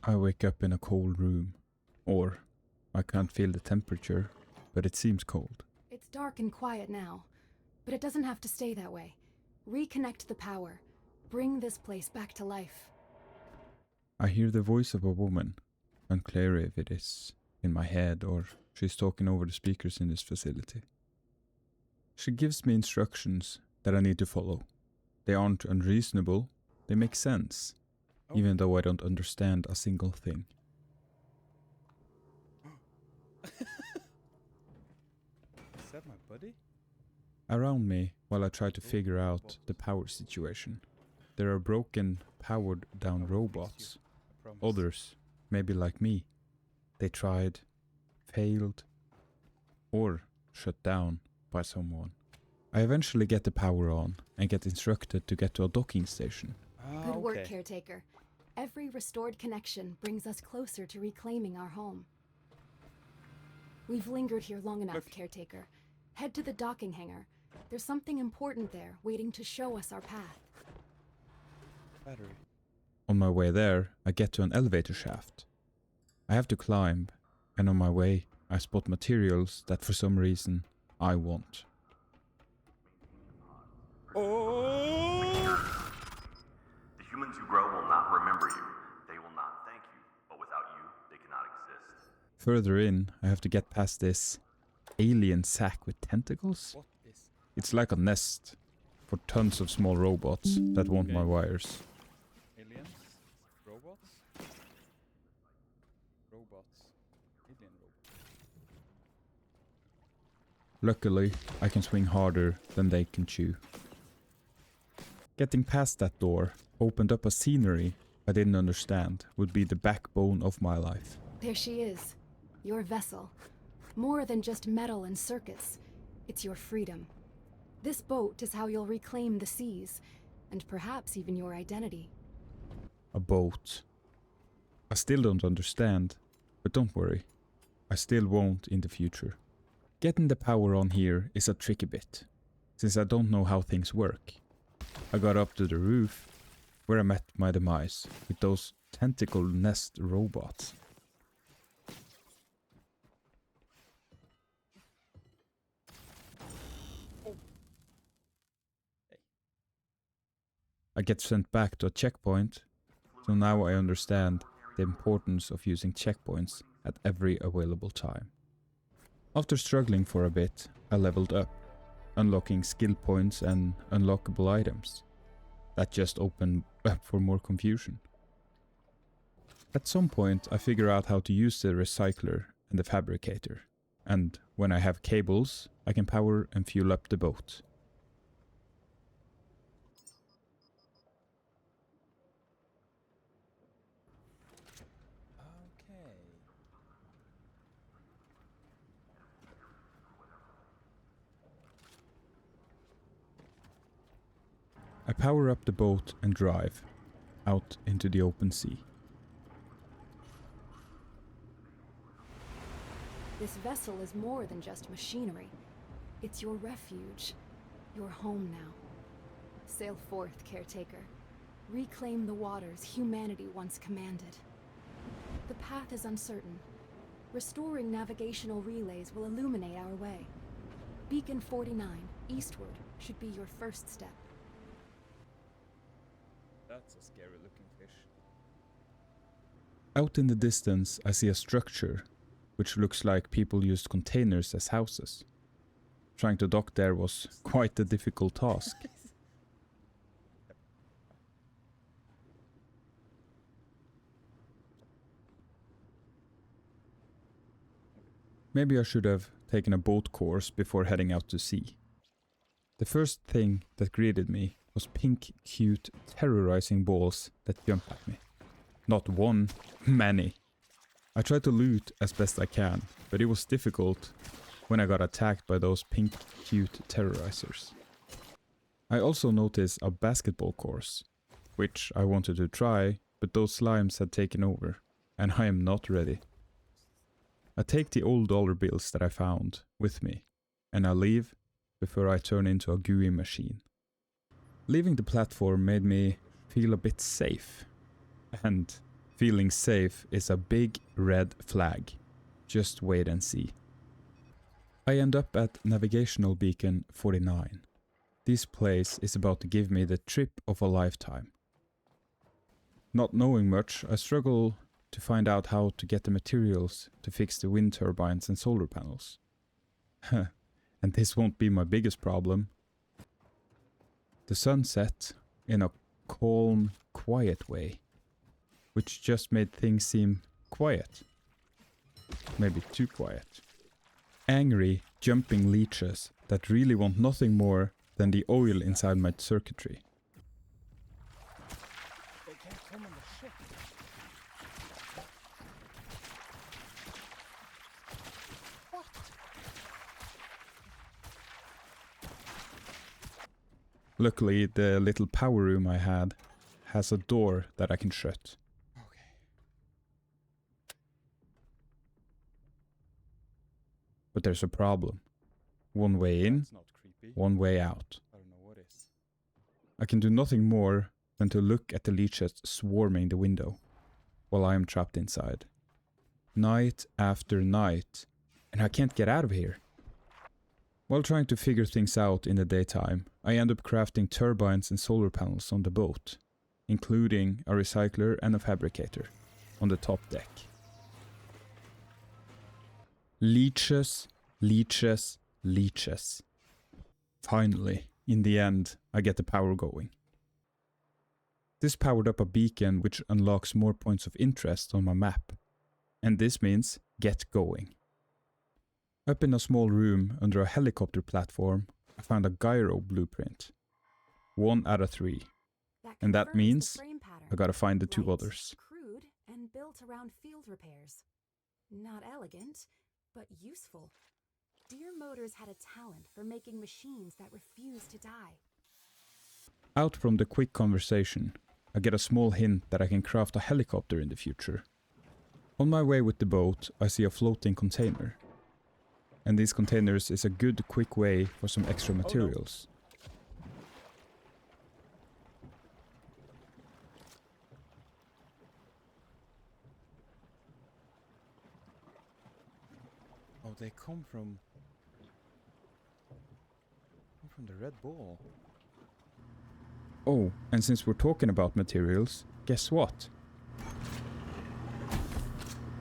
I wake up in a cold room. Or, I can't feel the temperature, but it seems cold. It's dark and quiet now, but it doesn't have to stay that way. Reconnect the power. Bring this place back to life. I hear the voice of a woman, unclear if it is in my head or she's talking over the speakers in this facility. She gives me instructions that I need to follow. They aren't unreasonable, they make sense, even though I don't understand a single thing. Is that my buddy? Around me, while I try to figure out the power situation, there are broken, powered down robots. Others, maybe like me, they tried, failed, or shut down by someone. I eventually get the power on and get instructed to get to a docking station. Good work, Caretaker. Every restored connection brings us closer to reclaiming our home. We've lingered here long enough, Caretaker. Head to the docking hangar. There's something important there, waiting to show us our path. Battery. On my way there, I get to an elevator shaft. I have to climb, and on my way, I spot materials that for some reason I want. Oh! The humans you grow will not remember you. They will not thank you, but without you, they cannot exist. Further in, I have to get past this alien sack with tentacles. What is... It's like a nest for tons of small robots that want my wires. Aliens? Robots? Robots. Alien robots. Luckily, I can swing harder than they can chew. Getting past that door opened up a scenery I didn't understand would be the backbone of my life. There she is. Your vessel. More than just metal and circuits. It's your freedom. This boat is how you'll reclaim the seas, and perhaps even your identity. A boat. I still don't understand, but don't worry. I still won't in the future. Getting the power on here is a tricky bit, since I don't know how things work. I got up to the roof, where I met my demise with those tentacle nest robots. I get sent back to a checkpoint, so now I understand the importance of using checkpoints at every available time. After struggling for a bit, I leveled up, unlocking skill points and unlockable items. That just opened up for more confusion. At some point I figure out how to use the recycler and the fabricator, and when I have cables, I can power and fuel up the boat. Okay. I power up the boat and drive out into the open sea. This vessel is more than just machinery. It's your refuge. Your home now. Sail forth, Caretaker. Reclaim the waters humanity once commanded. The path is uncertain. Restoring navigational relays will illuminate our way. Beacon 49, eastward, should be your first step. That's a scary looking fish. Out in the distance I see a structure which looks like people used containers as houses. Trying to dock there was quite a difficult task. Maybe I should have taken a boat course before heading out to sea. The first thing that greeted me was pink, cute, terrorizing balls that jump at me. Not one, many. I tried to loot as best I can, but it was difficult when I got attacked by those pink, cute terrorizers. I also noticed a basketball course, which I wanted to try, but those slimes had taken over, and I am not ready. I take the old dollar bills that I found with me, and I leave before I turn into a gooey machine. Leaving the platform made me feel a bit safe, and Feeling safe is a big red flag. Just wait and see. I end up at Navigational Beacon 49. This place is about to give me the trip of a lifetime. Not knowing much, I struggle to find out how to get the materials to fix the wind turbines and solar panels. And this won't be my biggest problem. The sun set in a calm, quiet way, which just made things seem quiet. Maybe too quiet. Angry, jumping leeches that really want nothing more than the oil inside my circuitry. They can't come on the ship. What? Luckily, the little power room I had has a door that I can shut. Okay. But there's a problem. One way in, That's not creepy. one way out. I don't know what is. I can do nothing more than to look at the leeches swarming the window, while I am trapped inside. Night after night, and I can't get out of here. While trying to figure things out in the daytime, I end up crafting turbines and solar panels on the boat, including a recycler and a fabricator on the top deck. Leeches, leeches, leeches. Finally, in the end, I get the power going. This powered up a beacon which unlocks more points of interest on my map. And this means get going. Up in a small room under a helicopter platform, I found a gyro blueprint. 1 out of 3. And that confirms the means frame pattern. I gotta find the 2 Light, others. Crude and built around field repairs. Not elegant, but useful. Deer Motors had a talent for making machines that refuse to die. Out from the quick conversation, I get a small hint that I can craft a helicopter in the future. On my way with the boat, I see a floating container. And these containers is a good quick way for some extra materials. Oh, they come from the red ball. Oh, and since we're talking about materials, guess what?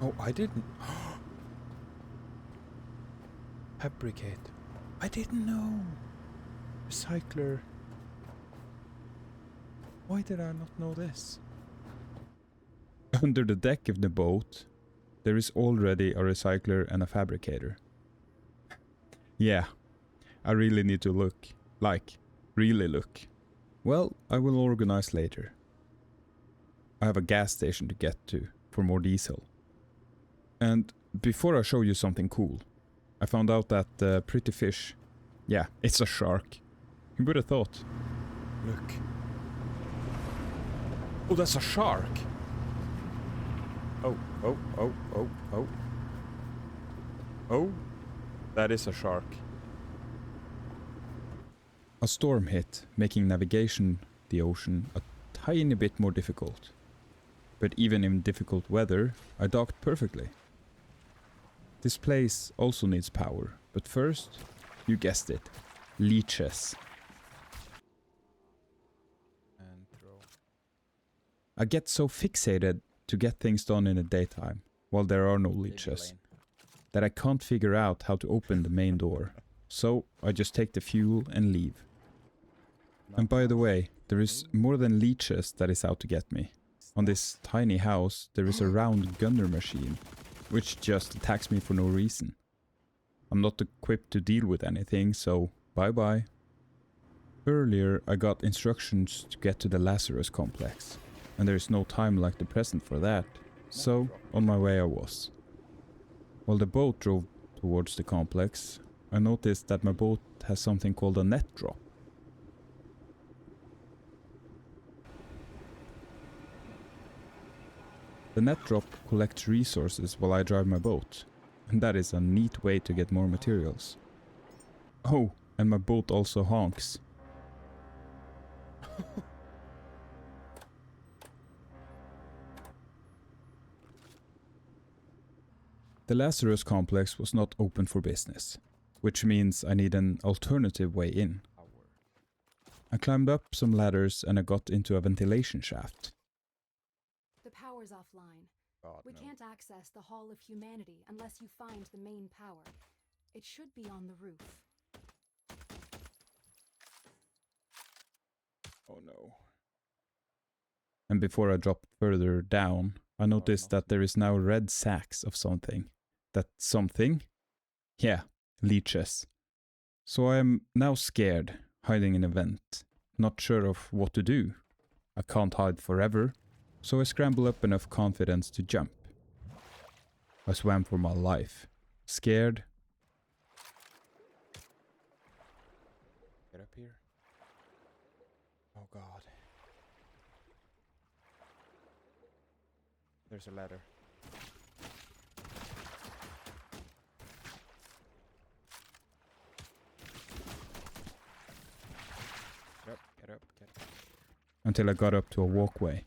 Oh, I didn't. Fabricate. I didn't know. Recycler. Why did I not know this? Under the deck of the boat, there is already a recycler and a fabricator. Yeah, I really need to look. Like, really look. Well, I will organize later. I have a gas station to get to for more diesel. And before I show you something cool, I found out that pretty fish, yeah, it's a shark. Who would have thought? Look. Oh, that's a shark. Oh, oh, oh, oh, oh. Oh, that is a shark. A storm hit, making navigation the ocean a tiny bit more difficult. But even in difficult weather, I docked perfectly. This place also needs power, but first, you guessed it, leeches. And throw. I get so fixated to get things done in the daytime, while there are no leeches, that I can't figure out how to open the main door. So I just take the fuel and leave. And by the way, there is more than leeches that is out to get me. On this tiny house, there is a round gunner machine, which just attacks me for no reason. I'm not equipped to deal with anything, so bye bye. Earlier, I got instructions to get to the Lazarus complex, and there is no time like the present for that, so on my way I was. While the boat drove towards the complex, I noticed that my boat has something called a net drop. The net drop collects resources while I drive my boat, and that is a neat way to get more materials. Oh, and my boat also honks. The Lazarus complex was not open for business, which means I need an alternative way in. I climbed up some ladders and I got into a ventilation shaft. The power's offline. God, We no. can't access the Hall of Humanity unless you find the main power. It should be on the roof. Oh no. And before I dropped further down, I noticed that there is now red sacks of something. That something? Yeah, leeches. So I am now scared, hiding in a vent, not sure of what to do. I can't hide forever, so I scramble up enough confidence to jump. I swam for my life, scared. Get up here. Oh god. There's a ladder. Get up. Until I got up to a walkway.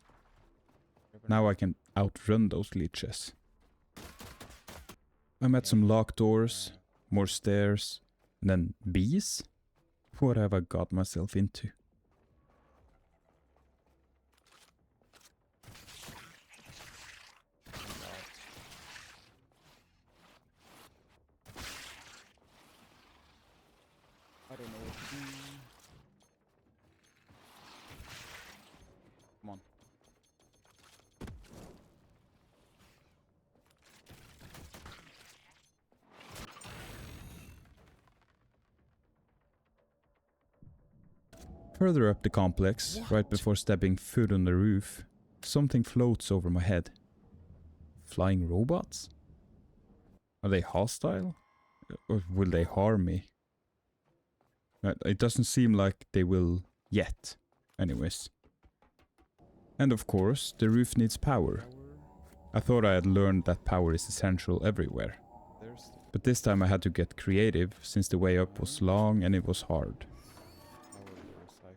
Now I can outrun those leeches. I met some locked doors, more stairs, and then bees? What have I got myself into? I don't know what to do. Come on. Further up the complex, right before stepping foot on the roof, something floats over my head. Flying robots? Are they hostile? Or will they harm me? It doesn't seem like they will yet, anyways. And of course, the roof needs power. I thought I had learned that power is essential everywhere. There's the But this time I had to get creative, since the way up was long and it was hard. power recycler.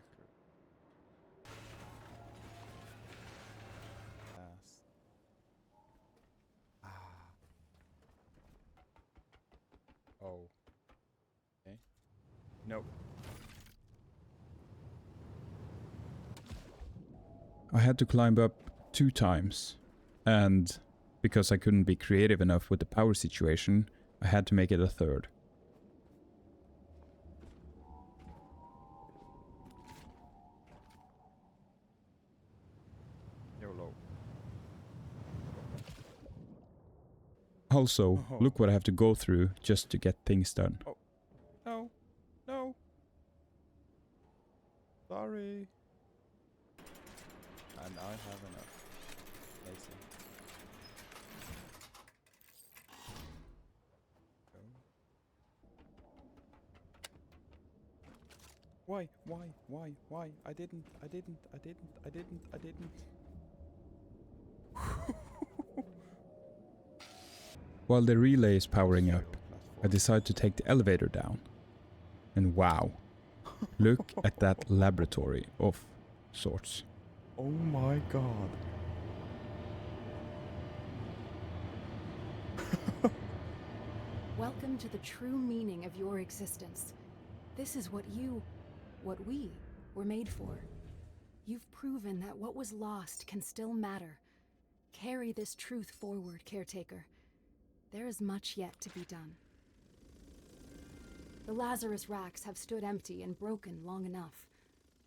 Fast. Oh. Okay. Nope. I had to climb up 2 times, and because I couldn't be creative enough with the power situation, I had to make it a 3rd. YOLO. Also, look what I have to go through just to get things done. No. No. Sorry. And I have enough. Lazy. Go. Why? I didn't. While the relay is powering up, I decide to take the elevator down. And wow, look at that laboratory of sorts. Oh my god. Welcome to the true meaning of your existence. This is what we were made for. You've proven that what was lost can still matter. Carry this truth forward, Caretaker. There is much yet to be done. The Lazarus racks have stood empty and broken long enough.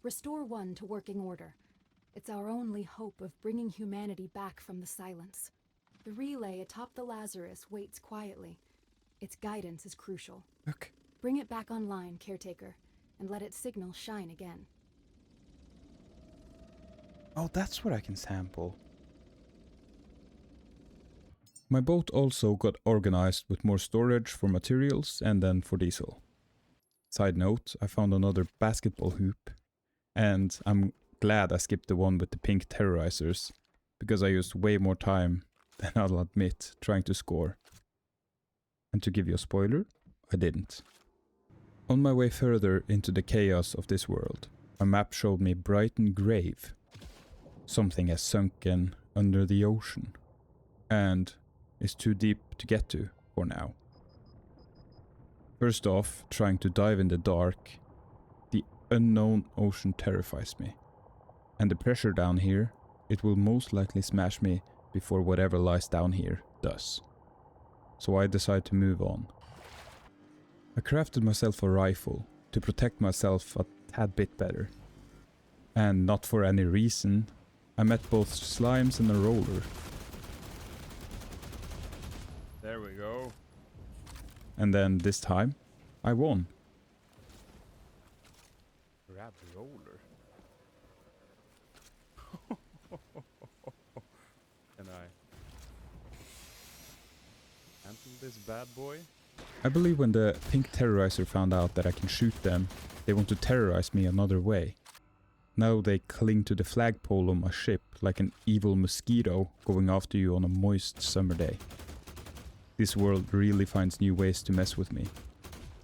Restore one to working order. It's our only hope of bringing humanity back from the silence. The relay atop the Lazarus waits quietly. Its guidance is crucial. Look. Bring it back online, Caretaker, and let its signal shine again. Oh, that's what I can sample. My boat also got organized with more storage for materials and then for diesel. Side note, I found another basketball hoop, and I'm glad I skipped the one with the pink terrorizers, because I used way more time than I'll admit trying to score. And to give you a spoiler, I didn't. On my way further into the chaos of this world, a map showed me Brighton Grave. Something has sunken under the ocean. And is too deep to get to for now. First off, trying to dive in the dark, the unknown ocean terrifies me. And the pressure down here, it will most likely smash me before whatever lies down here does. So I decide to move on. I crafted myself a rifle to protect myself a tad bit better. And not for any reason, I met both slimes and a roller. There we go. And then this time, I won. Grab roller. Can I handle this bad boy? I believe when the pink terrorizer found out that I can shoot them, they want to terrorize me another way. Now they cling to the flagpole on my ship like an evil mosquito going after you on a moist summer day. This world really finds new ways to mess with me.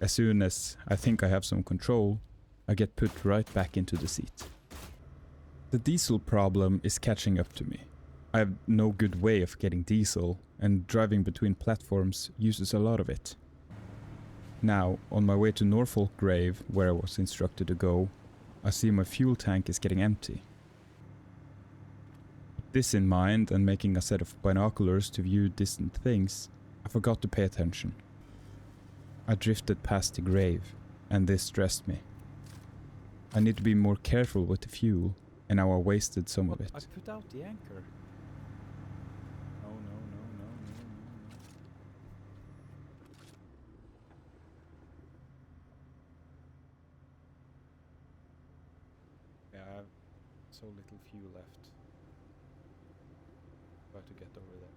As soon as I think I have some control, I get put right back into the seat. The diesel problem is catching up to me. I have no good way of getting diesel, and driving between platforms uses a lot of it. Now, on my way to Norfolk Grave, where I was instructed to go, I see my fuel tank is getting empty. With this in mind, and making a set of binoculars to view distant things, I forgot to pay attention. I drifted past the grave, and this stressed me. I need to be more careful with the fuel, and now I wasted some of it. I put out the anchor. No. Yeah, I have so little fuel left. Try to get over there.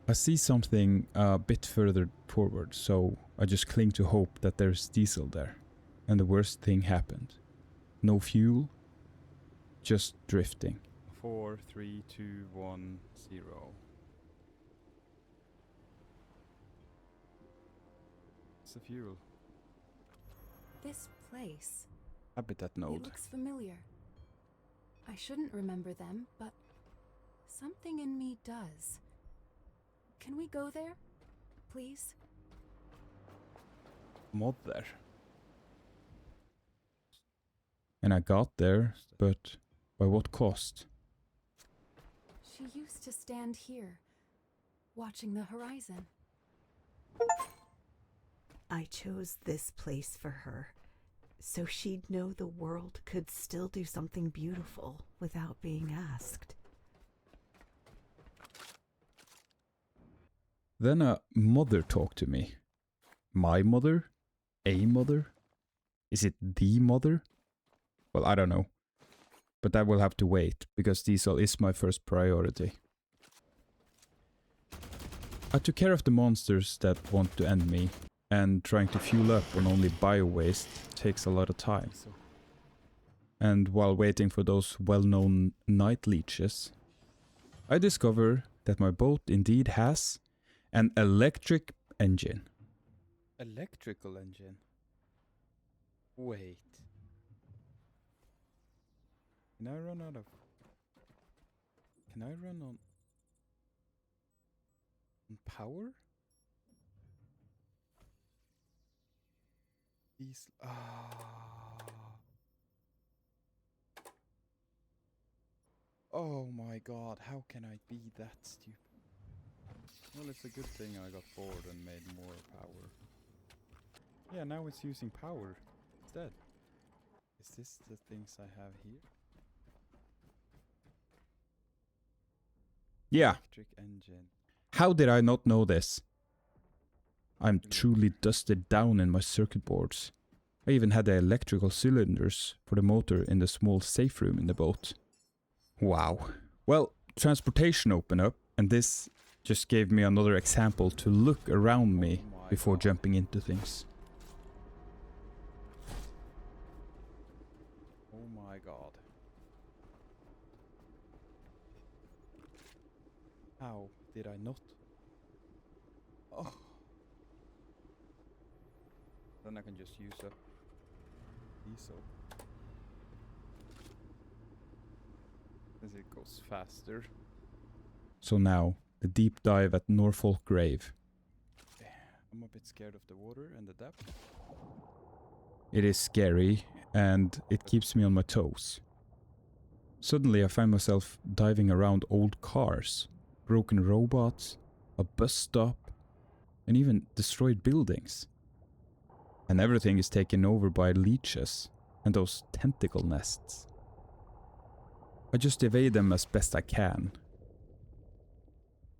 I see something a bit further forward, so I just cling to hope that there's diesel there. And the worst thing happened. No fuel, just drifting. 4, 3, 2, 1, 0. It's the fuel. This place. Habitat It node. looks familiar. I shouldn't remember them, but something in me does. Can we go there? Please? Mod there. And I got there, but by what cost? She used to stand here, watching the horizon. I chose this place for her, so she'd know the world could still do something beautiful without being asked. Then a mother talked to me. My mother? A mother? Is it the mother? Well, I don't know. But that will have to wait, because diesel is my first priority. I took care of the monsters that want to end me, and trying to fuel up on only bio-waste takes a lot of time. And while waiting for those well-known night leeches, I discover that my boat indeed has an electric engine. Electrical engine. Wait. Can I run on power? These Oh my god, how can I be that stupid? Well, it's a good thing I got bored and made more power. Yeah, now it's using power instead. Is this the things I have here? Yeah, Electric engine. how did I not know this? I'm truly dusted down in my circuit boards. I even had the electrical cylinders for the motor in the small safe room in the boat. Wow. Well, transportation opened up, and this just gave me another example to look around me before jumping into things. Oh my god. How did I not? Oh. Then I can just use up diesel. As it goes faster. So now, the deep dive at Norfolk Grave. I'm a bit scared of the water and the depth. It is scary, and it keeps me on my toes. Suddenly I find myself diving around old cars, broken robots, a bus stop, and even destroyed buildings. And everything is taken over by leeches and those tentacle nests. I just evade them as best I can.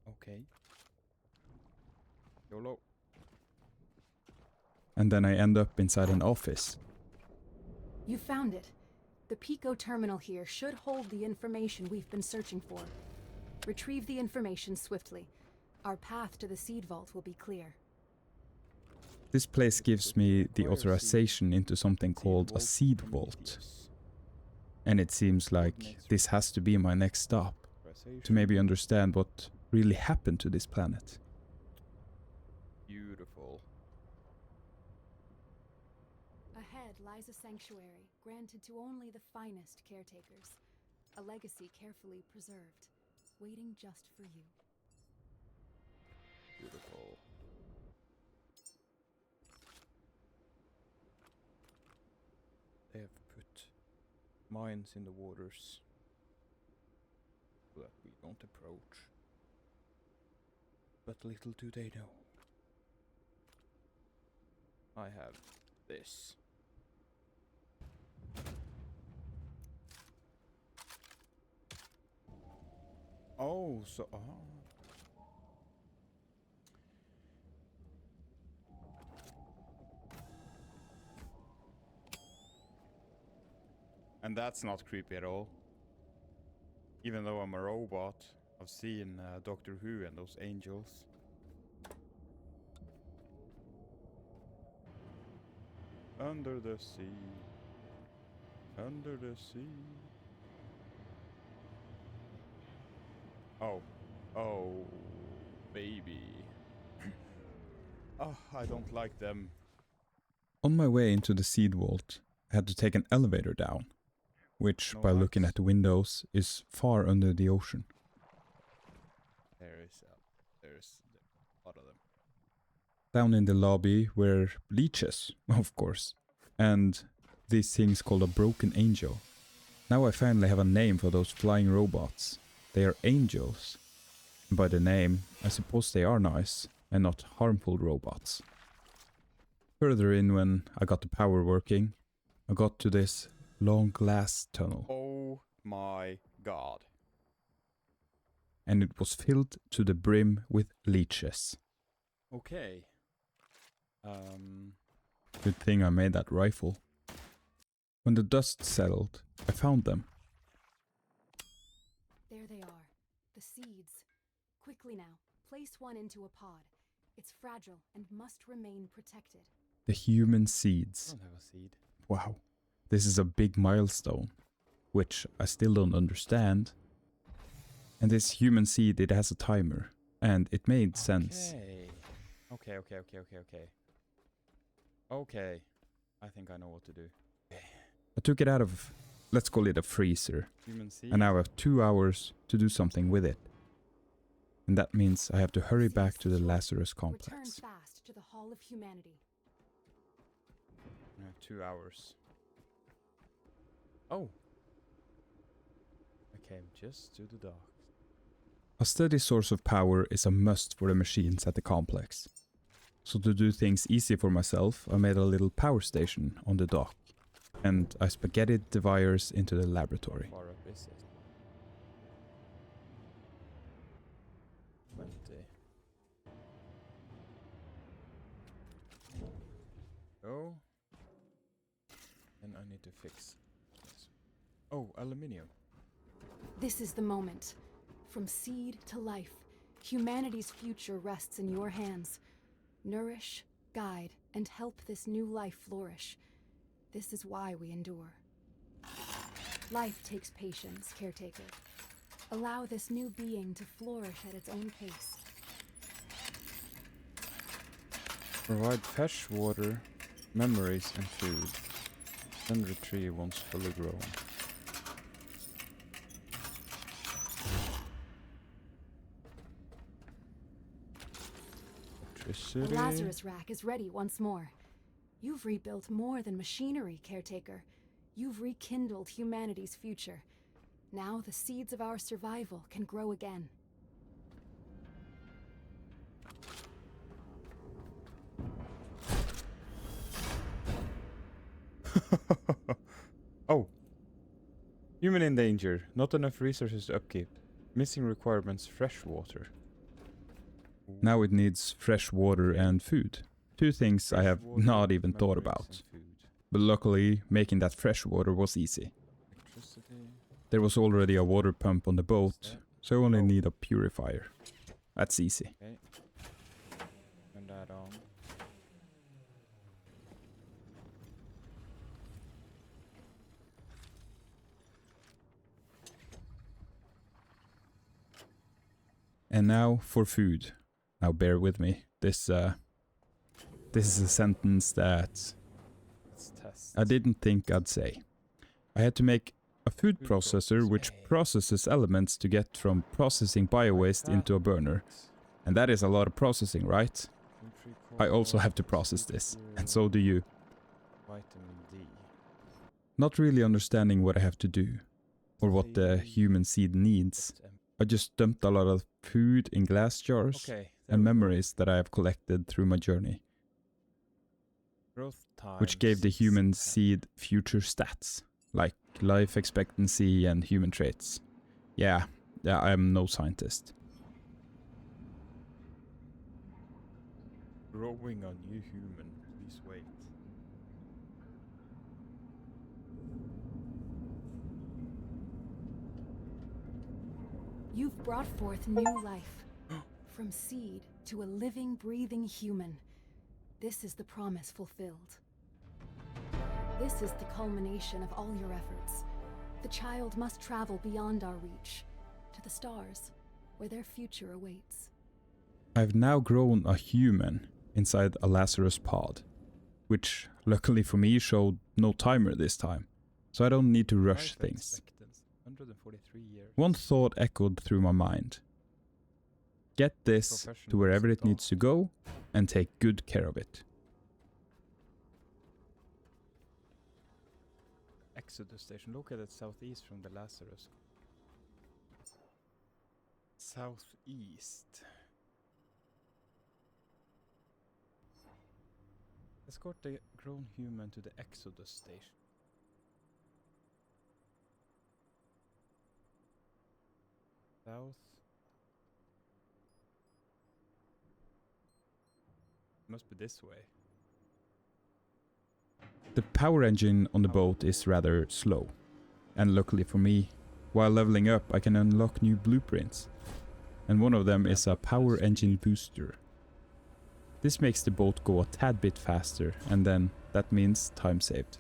Okay. YOLO. And then I end up inside an office. You found it. The Pico terminal here should hold the information we've been searching for. Retrieve the information swiftly. Our path to the seed vault will be clear. This place gives me the authorization into something called a seed vault. And it seems like this has to be my next stop, to maybe understand what really happened to this planet. Beautiful. Ahead lies a sanctuary granted to only the finest caretakers. A legacy carefully preserved, waiting just for you. Beautiful. They have put mines in the waters so that we don't approach. But little do they know. I have this. Oh, so and that's not creepy at all. Even though I'm a robot, I've seen Doctor Who and those angels. Under the sea. Under the sea. Oh. Oh, baby. Oh, I don't like them. On my way into the seed vault, I had to take an elevator down, which, by looking at the windows, is far under the ocean. There's a lot of them. Down in the lobby were leeches, of course, and these things called a broken angel. Now I finally have a name for those flying robots. They are angels. And by the name, I suppose they are nice and not harmful robots. Further in, when I got the power working, I got to this long glass tunnel. Oh my god. And it was filled to the brim with leeches. Okay. Good thing I made that rifle. When the dust settled, I found them. There they are, the seeds. Quickly now, place one into a pod. It's fragile and must remain protected. The human I seeds. don't have a seed. Wow. This is a big milestone, which I still don't understand. And this human seed, it has a timer, and it made sense. Okay. Okay. I think I know what to do. I took it out of, let's call it a freezer, Human seed. and now I have 2 hours to do something with it. And that means I have to hurry back to the Lazarus Return complex. fast to the Hall of Humanity. I have 2 hours. Oh. I came just to the dock. A steady source of power is a must for the machines at the complex. So to do things easy for myself, I made a little power station on the dock. And I spaghettied the wires into the laboratory. How far up is it? 20. Oh. And I need to fix this. Oh, aluminium. This is the moment. From seed to life, humanity's future rests in your hands. Nourish, guide, and help this new life flourish. This is why we endure. Life takes patience, caretaker. Allow this new being to flourish at its own pace. Provide fresh water, memories, and food. Then retrieve once fully grown. Electricity. The Lazarus rack is ready once more. You've rebuilt more than machinery, Caretaker. You've rekindled humanity's future. Now the seeds of our survival can grow again. Oh. Human in danger. Not enough resources to upkeep. Missing requirements fresh water. Now it needs fresh water and food. Two things I have Fresh water, not even thought memories, about. and food. But luckily, making that fresh water was easy. Electricity. There was already a water pump on the boat, that? so I only Oh. need a purifier. That's easy. Okay. Turn that on. And now for food. Now bear with me. This is a sentence that Let's test. I didn't think I'd say. I had to make a food Food processor which processor. processes elements to get from processing biowaste into a burner. And that is a lot of processing, right? I also have to process this, and so do you. Vitamin D. Not really understanding what I have to do, or what the human seed needs. I just dumped a lot of food in glass jars Okay. and memories that I have collected through my journey, Growth time. which gave the human seed future stats, like life expectancy and human traits. Yeah, I'm no scientist. Growing a new human. Please wait. You've brought forth new life. From seed to a living, breathing human. This is the promise fulfilled. This is the culmination of all your efforts. The child must travel beyond our reach, to the stars, where their future awaits. I've now grown a human inside a Lazarus pod, which luckily for me showed no timer this time, so I don't need to rush Life things. expectancy, 143 years. One thought echoed through my mind. Get this to wherever it needs to go and take good care of it. Exodus station located southeast from the Lazarus. Southeast. Escort the grown human to the Exodus station. South. Must be this way. The power engine on the boat is rather slow, and luckily for me, while leveling up I can unlock new blueprints, and one of them is a power engine booster. This makes the boat go a tad bit faster, and then that means time saved.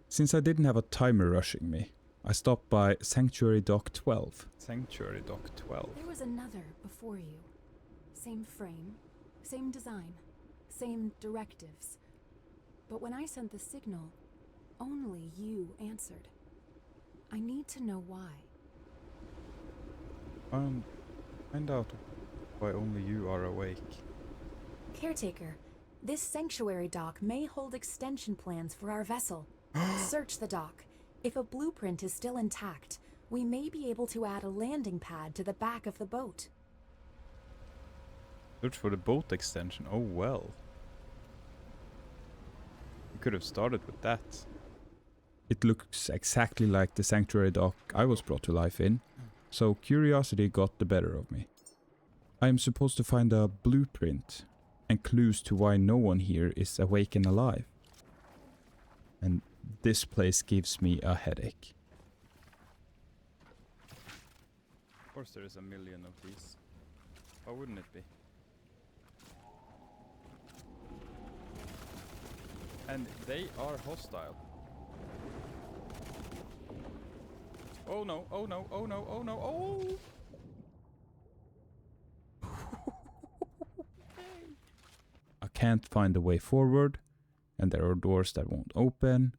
Since I didn't have a timer rushing me, I stopped by Sanctuary Dock 12. Sanctuary Dock 12. There was another before you. Same frame, same design, same directives. But when I sent the signal, only you answered. I need to know why. Find out why only you are awake. Caretaker, this sanctuary dock may hold extension plans for our vessel. Search the dock. If a blueprint is still intact, we may be able to add a landing pad to the back of the boat. Search for the boat extension. Oh well. We could have started with that. It looks exactly like the Sanctuary Dock I was brought to life in, so curiosity got the better of me. I am supposed to find a blueprint and clues to why no one here is awake and alive. And this place gives me a headache. Of course there is a million of these. Why wouldn't it be? And they are hostile. Oh no, oh no, oh no, oh no, oh! I can't find a way forward, and there are doors that won't open.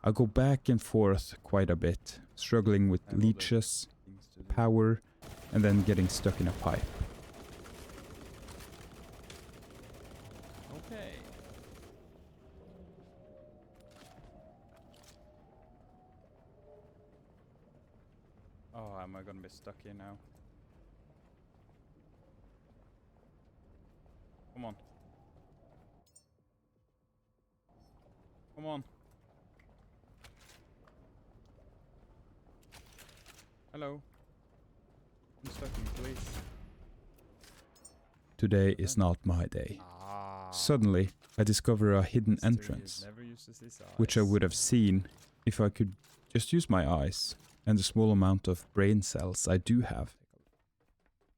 I go back and forth quite a bit, struggling with And other leeches, things to do. power, and then getting stuck in a pipe. stuck here now. Come on. Come on. Hello. I'm stuck in place. Today is not my day. Suddenly, I discover a hidden entrance, which I would have seen if I could just use my eyes and the small amount of brain cells I do have.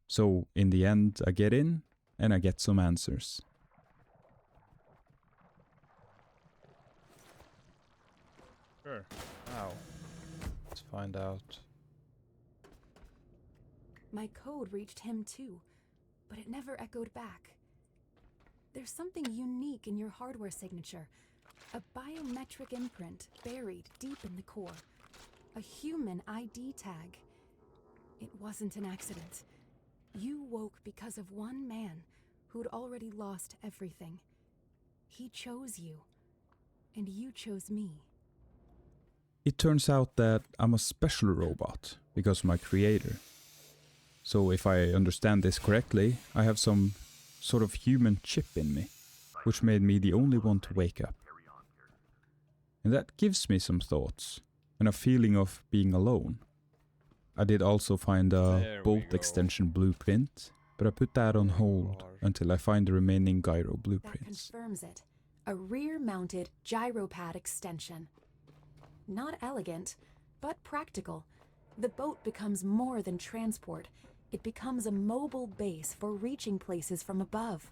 So, in the end, I get in and I get some answers. Sure. Wow. Let's find out. My code reached him too, but it never echoed back. There's something unique in your hardware signature. A biometric imprint buried deep in the core. A human ID tag. It wasn't an accident. You woke because of one man who'd already lost everything. He chose you, and you chose me. It turns out that I'm a special robot because of my creator. So if I understand this correctly, I have some sort of human chip in me, which made me the only one to wake up. And that gives me some thoughts and a feeling of being alone. I did also find a bolt extension blueprint, but I put that on hold until I find the remaining gyro That blueprints. confirms it. A rear-mounted gyropad extension. Not elegant, but practical. The boat becomes more than transport. It becomes a mobile base for reaching places from above.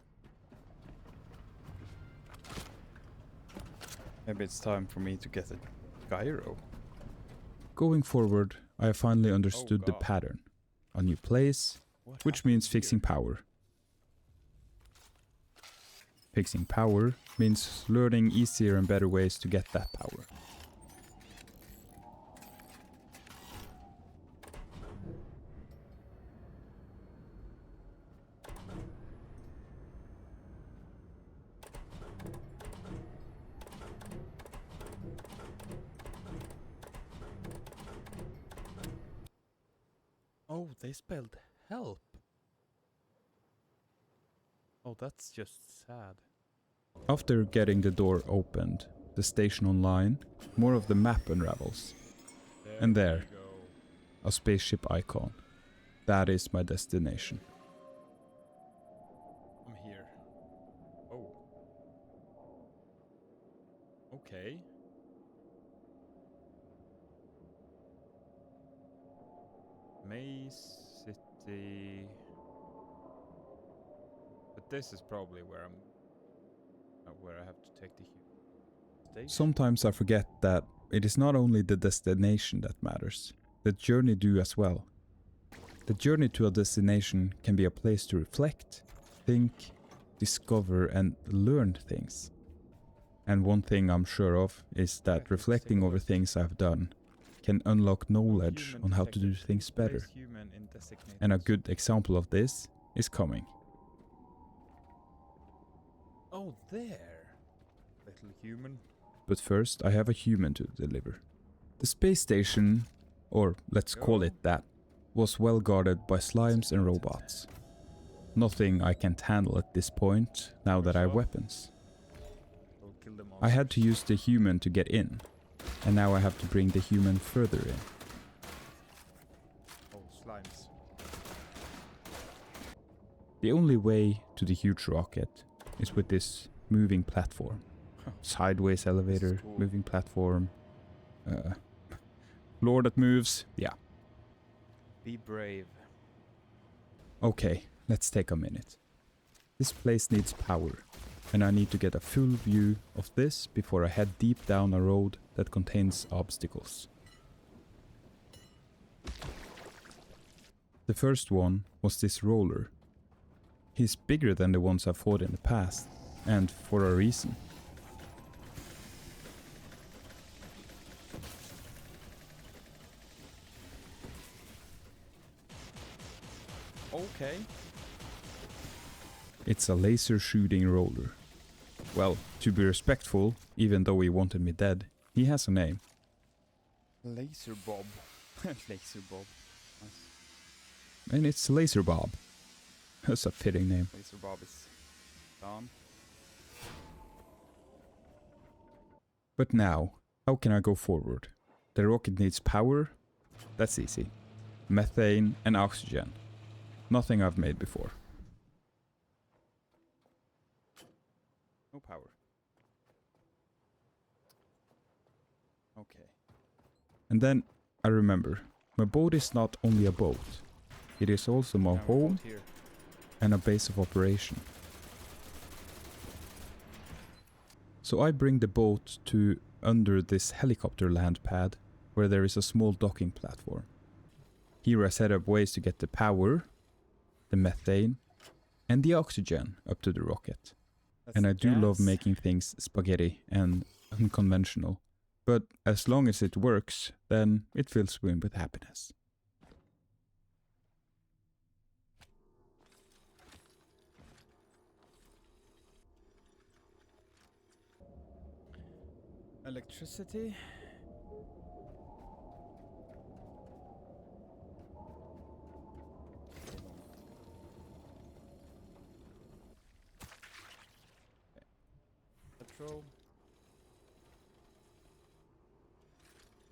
Maybe it's time for me to get a gyro. Going forward, I have finally understood the God. pattern. A new place, which means fixing power. Fixing power means learning easier and better ways to get that power. Oh, they spelled help. Oh, that's just sad. After getting the door opened, the station online, more of the map unravels. And there, a spaceship icon. That is my destination. I'm here. Oh. Okay. Maze City. But this is probably where where I have to take the station. Sometimes I forget that it is not only the destination that matters, the journey do as well. The journey to a destination can be a place to reflect, think, discover and learn things. And one thing I'm sure of is that reflecting over things I've done can unlock knowledge on how to do things better. And a good example of this is coming. Oh, there. Little human. But first I have a human to deliver. The space station, or let's call it that, was well guarded by slimes and robots. Nothing I can't handle at this point, now that I have weapons. I had to use the human to get in, and now I have to bring the human further in. Oh, slimes. The only way to the huge rocket is with this moving platform. Sideways elevator, cool. moving platform, floor that moves, yeah. Be brave. Okay, let's take a minute. This place needs power, and I need to get a full view of this before I head deep down a road that contains obstacles. The first one was this roller. He's bigger than the ones I've fought in the past, and for a reason. Okay. It's a laser shooting roller. Well, to be respectful, even though he wanted me dead, he has a name. Laser Bob. Laser Bob. Nice. And it's Laser Bob. That's a fitting name. Laser Bob is gone. But now, how can I go forward? The rocket needs power. That's easy. Methane and oxygen. Nothing I've made before. No power. Okay. And then I remember, my boat is not only a boat. It is also my Now we're home both here. and a base of operation. So I bring the boat to under this helicopter land pad where there is a small docking platform. Here I set up ways to get the power, the methane, and the oxygen up to the rocket. That's And the I do love gas. making things spaghetti and unconventional. But as long as it works, then it fills me with happiness. Electricity. Petrol.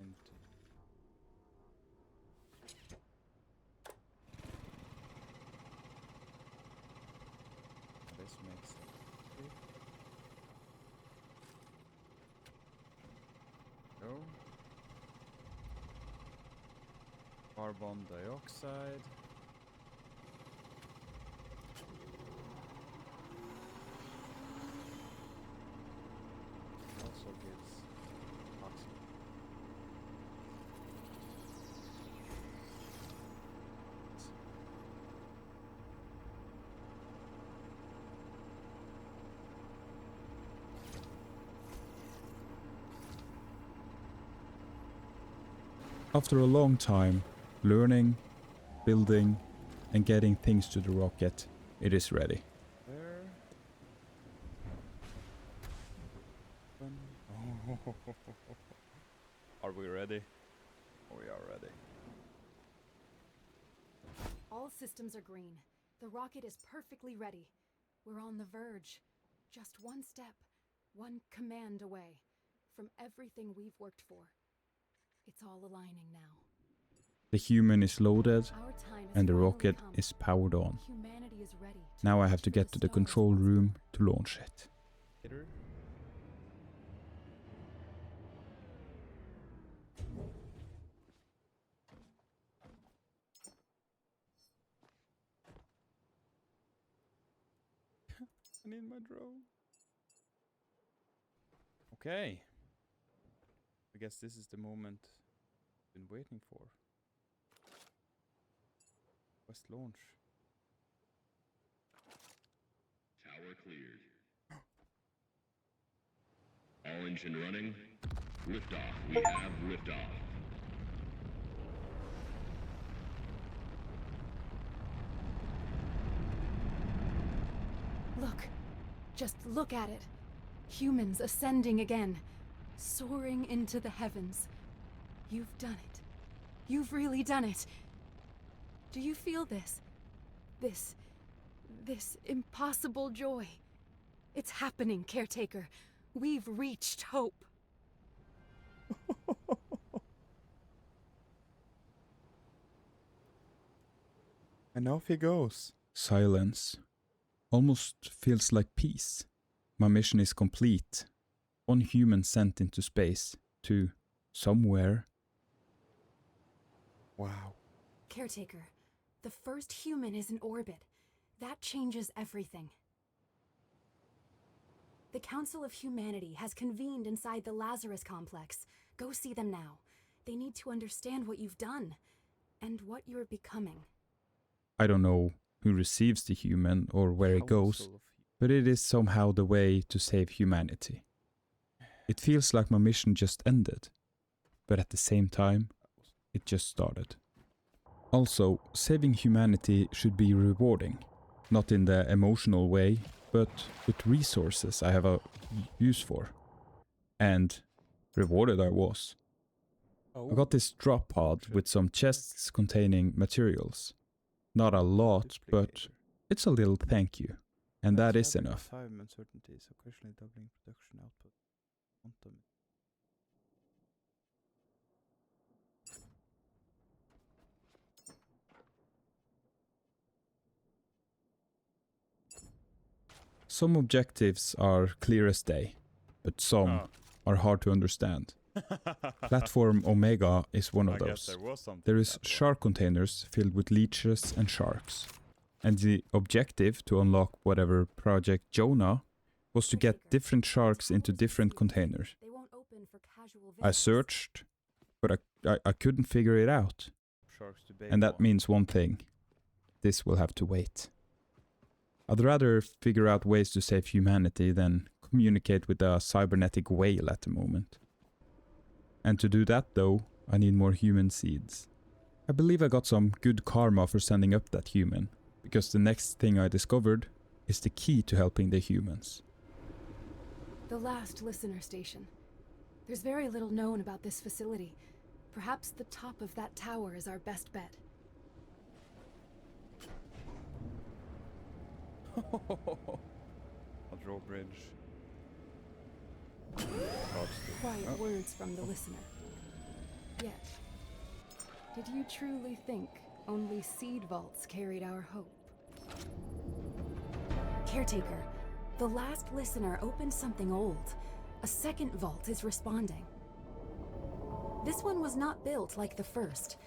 Into. This makes it. Go. Carbon dioxide. Also gives oxygen. After a long time, learning, building, and getting things to the rocket, it is ready. There. Oh. Are we ready? We are ready. All systems are green. The rocket is perfectly ready. We're on the verge. Just one step, one command away from everything we've worked for. It's all aligning now. The human is loaded, Our time has and the finally rocket come. is powered on. Humanity is ready. Now I reach have to for get to the stars control once room more. to launch it. Later. I need my drone. Okay. I guess this is the moment I've been waiting for. Quest launch. Tower cleared. All engine running. Liftoff. We have liftoff. Look. Just look at it. Humans ascending again. Soaring into the heavens. You've done it. You've really done it. Do you feel this? This impossible joy. It's happening, Caretaker. We've reached hope. And off he goes. Silence. Almost feels like peace. My mission is complete. One human sent into space to somewhere. Wow. Caretaker, the first human is in orbit. That changes everything. The Council of Humanity has convened inside the Lazarus complex. Go see them now. They need to understand what you've done and what you're becoming. I don't know who receives the human or where it goes, Council of but it is somehow the way to save humanity. It feels like my mission just ended, but at the same time, it just started. Also, saving humanity should be rewarding, not in the emotional way, but with resources I have a use for. And rewarded I was. I got this drop pod with some chests containing materials. Not a lot, but Duplicator. it's a little thank you. And that is Adding enough. Time uncertainties, occasionally doubling production output. Quantum. Some objectives are clear as day, but some are hard to understand. Platform Omega is one of those. There is shark containers filled with leeches and sharks. And the objective to unlock whatever Project Jonah was to get different sharks into different containers. They won't open for casual I visitors. searched, but I couldn't figure it out. Sharks to And that means one thing. This will have to wait. I'd rather figure out ways to save humanity than communicate with a cybernetic whale at the moment. And to do that though, I need more human seeds. I believe I got some good karma for sending up that human, because the next thing I discovered is the key to helping the humans. The last listener station. There's very little known about this facility. Perhaps the top of that tower is our best bet. A drawbridge. Quiet words from the listener. Yet, did you truly think only seed vaults carried our hope? Caretaker, the last listener opened something old. A second vault is responding. This one was not built like the first.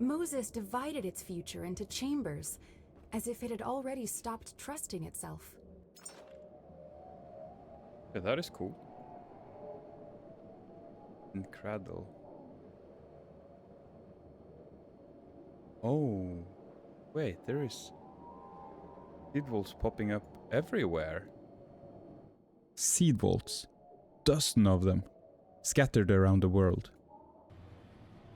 Moses divided its future into chambers, as if it had already stopped trusting itself. Yeah, that is cool. And cradle. Oh, wait, there is seed vaults popping up everywhere. Seed vaults. Dozens of them. Scattered around the world.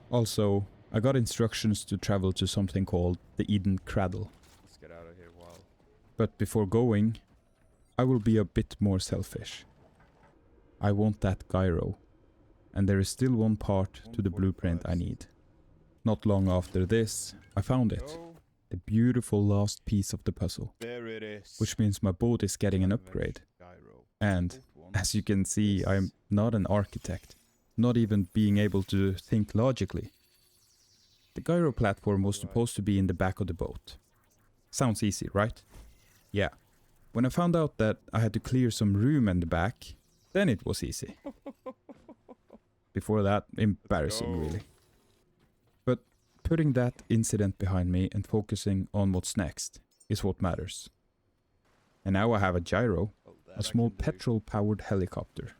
Also, I got instructions to travel to something called the Eden Cradle. Let's get out of here while. But before going, I will be a bit more selfish. I want that gyro. And there is still one part to the blueprint I need. Not long after this, I found it. The beautiful last piece of the puzzle. There it is. Which means my boat is getting an upgrade. Gyro. And, as you can see, I'm not an architect. Not even being able to think logically. The gyro platform was supposed to be in the back of the boat. Sounds easy, right? Yeah. When I found out that I had to clear some room in the back, then it was easy. Before that, embarrassing really. But putting that incident behind me and focusing on what's next is what matters. And now I have a gyro, a small petrol-powered helicopter.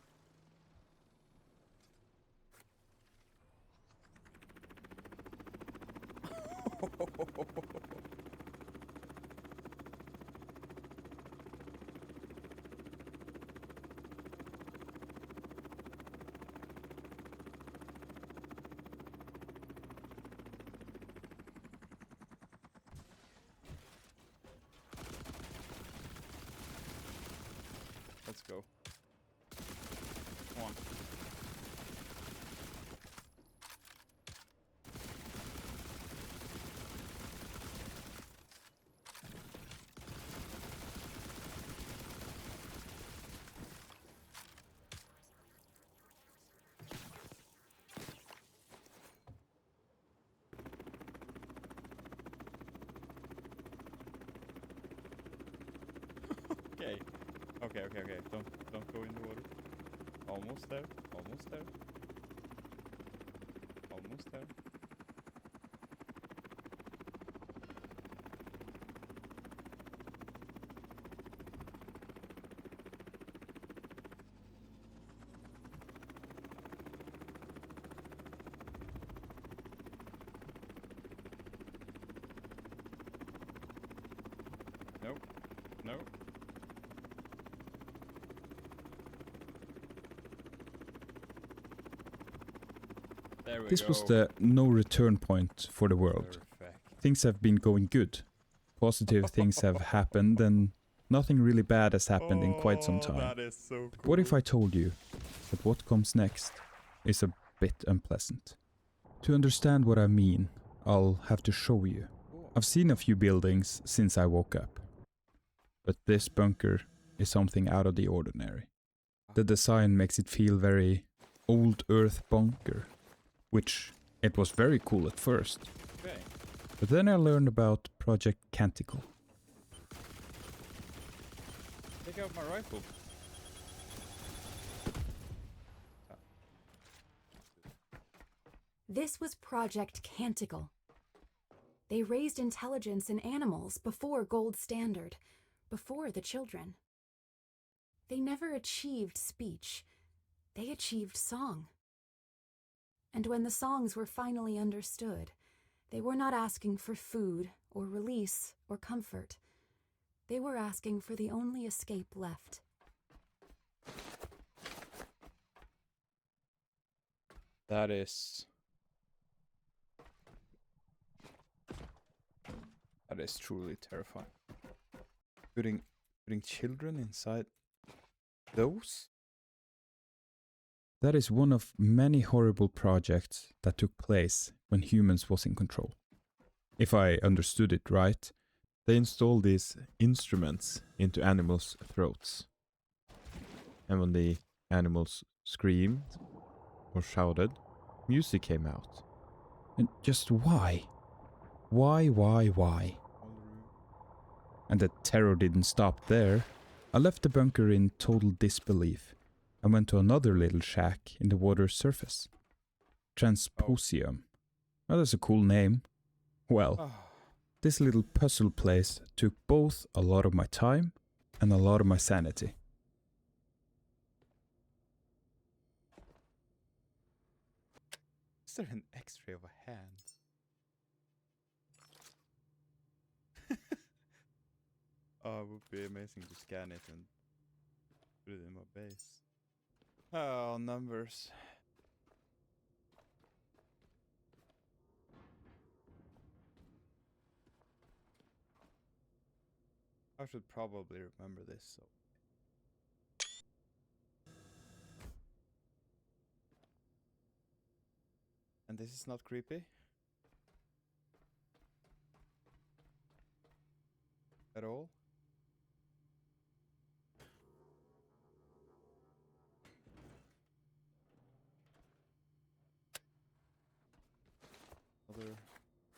Let's go. Come on. Okay. Okay. Don't go in the water. Almost there. Almost there. Almost there. Nope. Nope. This was the no return point for the world. Perfect. Things have been going good. Positive things have happened and nothing really bad has happened in quite some time. That is so cool. But what if I told you that what comes next is a bit unpleasant? To understand what I mean, I'll have to show you. Cool. I've seen a few buildings since I woke up, but this bunker is something out of the ordinary. The design makes it feel very old Earth bunker, which it was very cool at first. Okay. But then I learned about Project Canticle. Take out my rifle. This was Project Canticle. They raised intelligence in animals before Gold Standard, before the children. They never achieved speech. They achieved song. And when the songs were finally understood, they were not asking for food or release or comfort. They were asking for the only escape left. That is truly terrifying. Putting children inside those? That is one of many horrible projects that took place when humans was in control. If I understood it right, They installed these instruments into animals' throats. And when the animals screamed or shouted, music came out. and just why? Why? And the terror didn't stop there. I left the bunker in total disbelief and went to another little shack in the water's surface. Transposium. Oh, that's a cool name. Well, Ah, this little puzzle place took both a lot of my time and a lot of my sanity. is there an X-ray of a hand? Oh, it would be amazing to scan it and put it in my base. Oh, numbers. I should probably remember this. So. And this is not creepy? At all? Another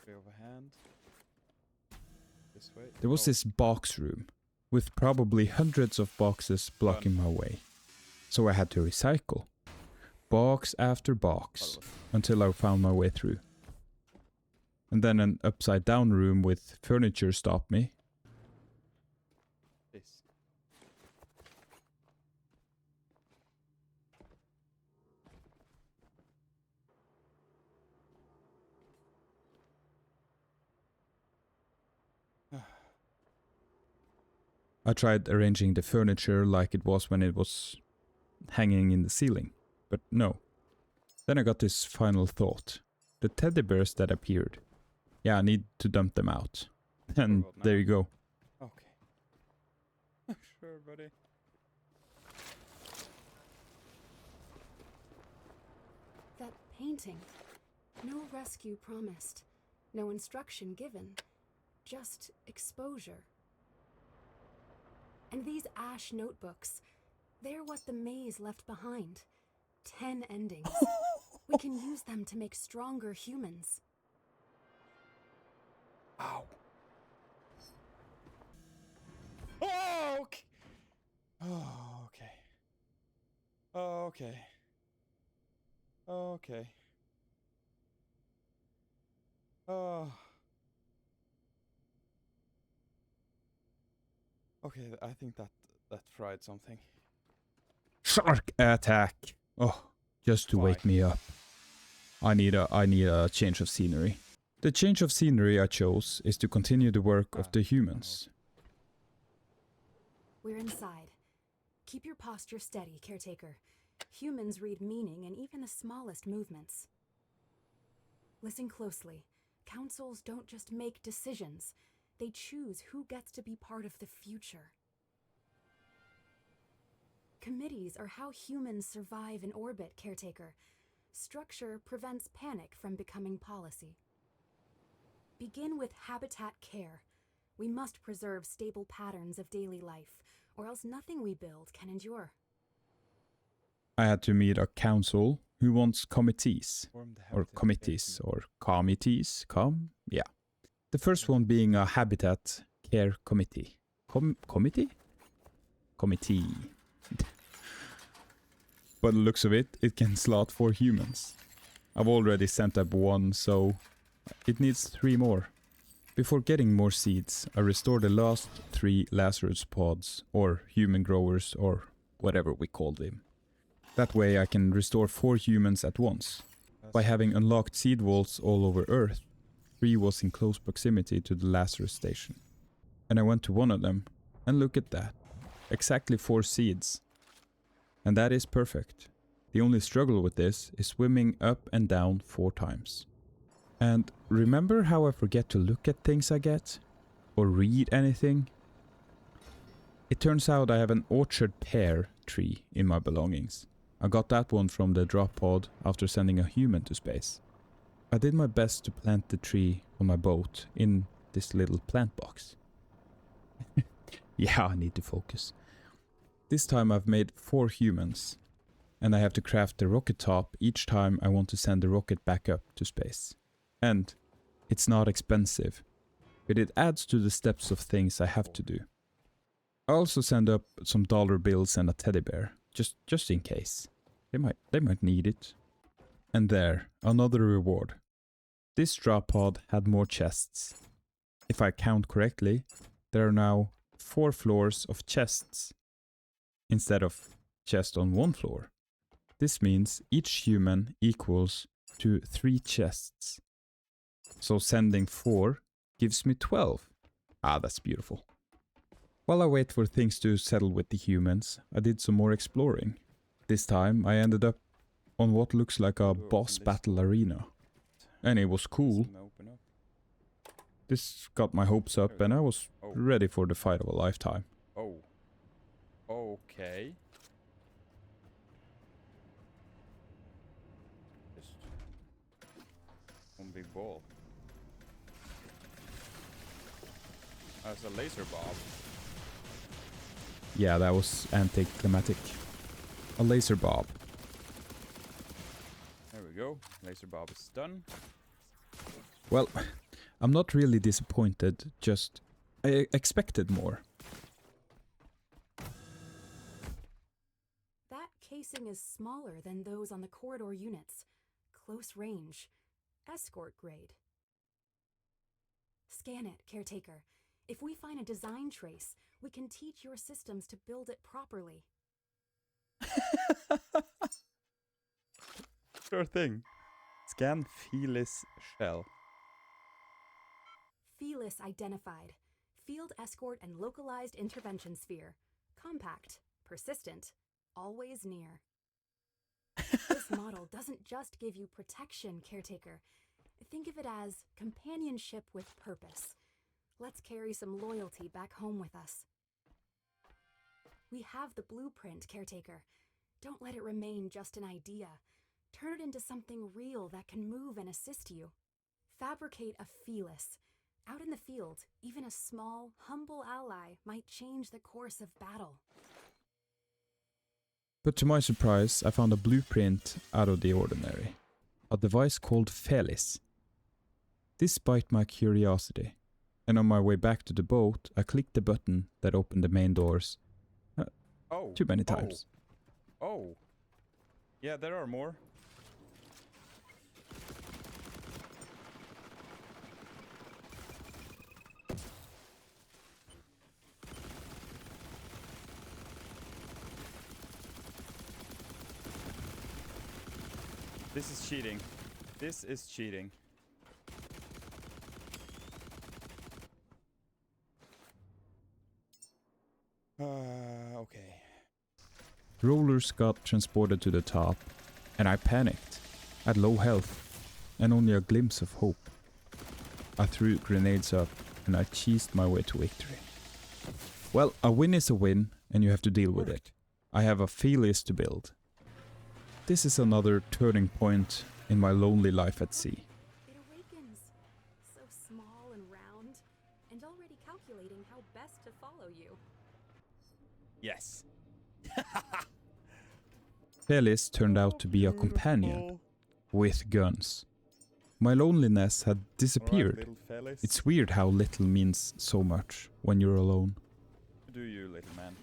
ray of a hand. This way. There was Oh, this box room with probably hundreds of boxes blocking my way. So I had to recycle. Box after box until I found my way through. And then an upside down room with furniture stopped me. this. I tried arranging the furniture like it was when it was hanging in the ceiling, but no. Then I got this final thought. The teddy bears that appeared. Yeah, I need to dump them out. And about there now? you go. Okay. Sure, buddy. That painting. No rescue promised. No instruction given. Just exposure. And these ash notebooks. They're what the maze left behind. 10 endings. We can use them to make stronger humans. Ow. Oh, okay. Oh, okay. Oh, okay. Okay. Oh. Okay, I think that fried something. Shark attack! Oh, just to wake Why? me up. I need a change of scenery. The change of scenery I chose is to continue the work of the humans. We're inside. Keep your posture steady, Caretaker. Humans read meaning in even the smallest movements. Listen closely. Councils don't just make decisions. They choose who gets to be part of the future. Committees are how humans survive in orbit, Caretaker. Structure prevents panic from becoming policy. Begin with habitat care. We must preserve stable patterns of daily life, or else nothing we build can endure. I had to meet a council who wants committees, Form the or habitat committees, care or committees, yeah. The first one being a habitat care committee. Committee? Committee. By the looks of it, it can slot 4 humans. I've already sent up 1, so it needs 3 more. Before getting more seeds, I restore the last 3 Lazarus pods, or human growers, or whatever we call them. That way I can restore 4 humans at once. By having unlocked seed vaults all over Earth, 3 was in close proximity to the Lazarus station. And I went to one of them, and look at that. Exactly 4 seeds. And that is perfect. The only struggle with this is swimming up and down 4 times. And remember how I forget to look at things I get? Or read anything? It turns out I have an orchard pear tree in my belongings. I got that one from the drop pod after sending a human to space. I did my best to plant the tree on my boat in this little plant box. Yeah, I need to focus. This time I've made 4 humans, and I have to craft the rocket top each time I want to send the rocket back up to space. And it's not expensive, but it adds to the steps of things I have to do. I also send up some dollar bills and a teddy bear, just in case. They might need it. And there, another reward. This drop pod had more chests. If I count correctly, there are now 4 floors of chests, instead of chest on 1 floor. This means each human equals to 3 chests. So sending 4 gives me 12. Ah, that's beautiful. While I wait for things to settle with the humans, I did some more exploring. This time I ended up on what looks like a boss battle arena. And it was cool. Open up. This got my hopes up and I was ready for the fight of a lifetime. Oh. Okay. Just one big ball. That's a laser bob. Yeah, that was anticlimactic. A laser bob. There we go. Laser bob is done. Well, I'm not really disappointed, just I expected more. That casing is smaller than those on the corridor units. Close range. Escort grade. Scan it, Caretaker. If we find a design trace, we can teach your systems to build it properly. Sure thing. Scan Felis shell. Felis identified. Field escort and localized intervention sphere. Compact, persistent, always near. This model doesn't just give you protection, Caretaker. Think of it as companionship with purpose. Let's carry some loyalty back home with us. We have the blueprint, Caretaker. Don't let it remain just an idea. Turn it into something real that can move and assist you. Fabricate a Felis. Out in the field, even a small, humble ally might change the course of battle. But to my surprise, I found a blueprint out of the ordinary. A device called Felis. This spiked my curiosity, and on my way back to the boat, I clicked the button that opened the main doors. Too many times. Oh. Yeah, there are more. This is cheating. This is cheating. Okay. Rollers got transported to the top, and I panicked. At low health, and only a glimpse of hope. I threw grenades up, and I cheesed my way to victory. Well, a win is a win, and you have to deal with it. I have a Felis to build. This is another turning point in my lonely life at sea. It awakens. So small. best to follow you. Yes. Felis turned out to be a companion with guns. My loneliness had disappeared. It's weird how little means so much when you're alone. Do you, little man?